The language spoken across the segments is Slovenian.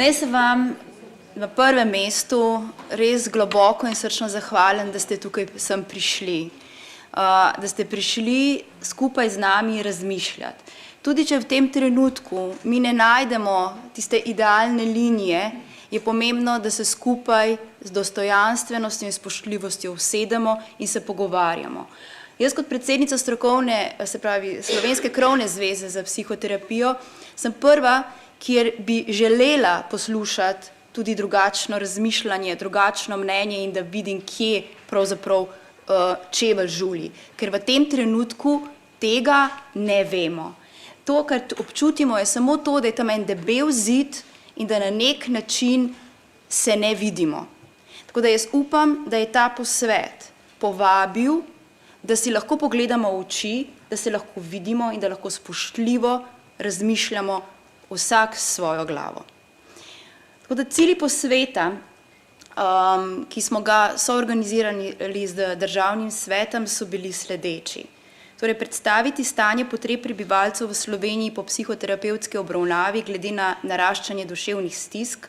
Naj se vam na prvem mestu res globoko in srčno zahvalim, da ste tukaj sem prišli. Da ste prišli skupaj z nami razmišljati. Tudi če v tem trenutku mi ne najdemo tiste idealne linije, je pomembno, da se skupaj z dostojanstvenostjo in spoštljivostjo usedemo in se pogovarjamo. Jaz kot predsednica strokovne, se pravi Slovenske krovne zveze za psihoterapijo, sem prva, kjer bi želela poslušati tudi drugačno razmišljanje, drugačno mnenje in da vidim, kje pravzaprav čevelj žuli. Ker v tem trenutku tega ne vemo. To, kar občutimo, je samo to, da je tam en debel zid in da na nek način se ne vidimo. Tako da jaz upam, da je ta posvet povabil, da si lahko pogledamo v oči, da se lahko vidimo in da lahko spoštljivo razmišljamo vsak s svojo glavo. Tako da cilji posveta, ki smo ga soorganizirali z Državnim svetom, so bili sledeči. Torej, predstaviti stanje potreb prebivalcev v Sloveniji po psihoterapevtski obravnavi glede na naraščanje duševnih stisk,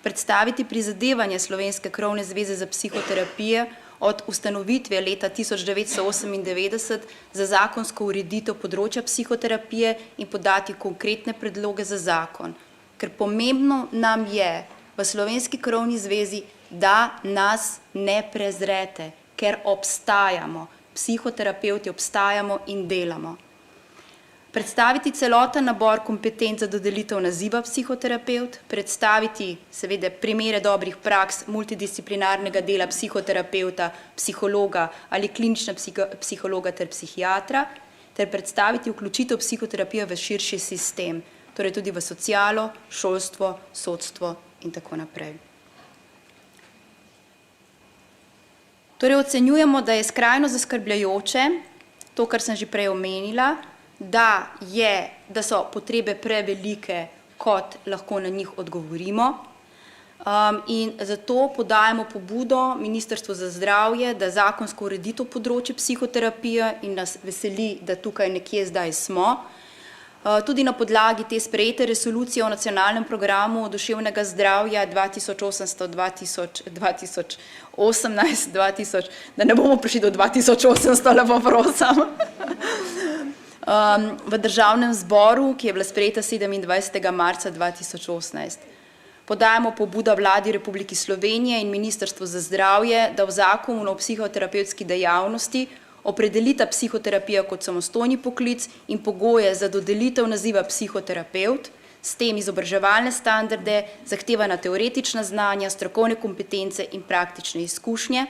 predstaviti prizadevanje Slovenske krovne zveze za psihoterapije od ustanovitve leta 1998 za zakonsko ureditev področja psihoterapije in podati konkretne predloge za zakon. Ker pomembno nam je v Slovenski krovni zvezi, da nas ne prezrete, ker obstajamo. Psihoterapevti obstajamo in delamo. Predstaviti celoten nabor kompetenc za dodelitev naziva psihoterapevt, predstaviti seveda primere dobrih praks multidisciplinarnega dela psihoterapevta, psihologa ali klinična psihologa ter psihiatra, ter predstaviti vključitev psihoterapije v širši sistem, torej tudi v socialo, šolstvo, sodstvo in tako naprej. Torej ocenjujemo, da je skrajno zaskrbljujoče to, kar sem že prej omenila, da so potrebe prevelike, kot lahko na njih odgovorimo. In zato podajamo pobudo Ministrstvu za zdravje, da zakonsko ureditev področje psihoterapije in nas veseli, da tukaj nekje zdaj smo. Tudi na podlagi te sprejete resolucije o nacionalnem programu duševnega zdravja 2018, da ne bomo prišli do 2800, lepo prosim, v Državnem zboru, ki je bila sprejeta 27. marca 2018. Podajamo pobudo Vladi Republike Slovenije in Ministrstvu za zdravje, da v zakonu o psihoterapevtski dejavnosti opredelita psihoterapija kot samostojni poklic in pogoje za dodelitev naziva psihoterapevt, s tem izobraževalne standarde, zahtevana teoretična znanja, strokovne kompetence in praktične izkušnje,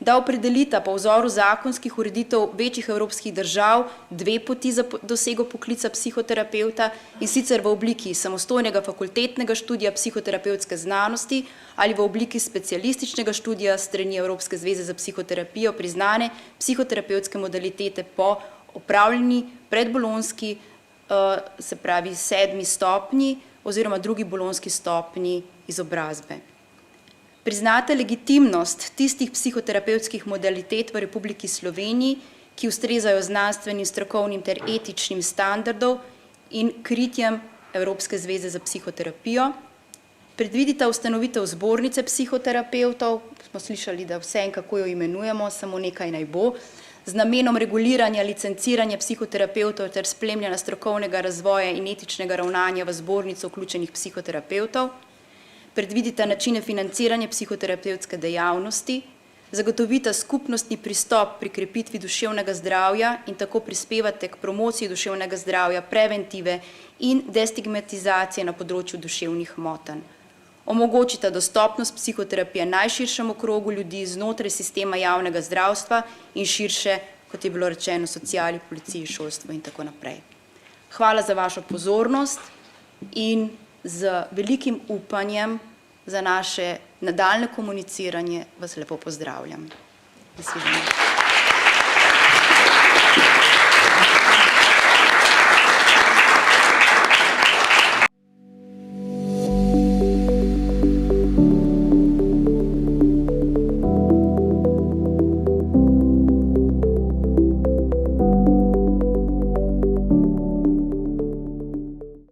da opredelita po vzoru zakonskih ureditev večjih evropskih držav dve poti za dosego poklica psihoterapevta, in sicer v obliki samostojnega fakultetnega študija psihoterapevtske znanosti ali v obliki specialističnega študija s strani Evropske zveze za psihoterapijo priznane psihoterapevtske modalitete po opravljeni predbolonjski, se pravi 7. stopnji oziroma 2. bolonjski stopnji izobrazbe. Priznate legitimnost tistih psihoterapevtskih modalitet v Republiki Sloveniji, ki ustrezajo znanstvenim, strokovnim ter etičnim standardov in kritjem Evropske zveze za psihoterapijo. Predvidita ustanovitev zbornice psihoterapevtov, smo slišali, da vse in kako jo imenujemo, samo nekaj naj bo, z namenom reguliranja, licenciranja psihoterapevtov ter spremljanja strokovnega razvoja in etičnega ravnanja v zbornico vključenih psihoterapevtov. Predvidita načine financiranja psihoterapevtske dejavnosti, zagotovita skupnostni pristop pri krepitvi duševnega zdravja in tako prispevate k promociji duševnega zdravja, preventive in destigmatizacije na področju duševnih motenj. Omogočita dostopnost psihoterapije najširšemu krogu ljudi znotraj sistema javnega zdravstva in širše, kot je bilo rečeno, sociali, policiji, šolstvu in tako naprej. Hvala za vašo pozornost in z velikim upanjem za naše nadaljnje komuniciranje vas lepo pozdravljam. Nasvidenje.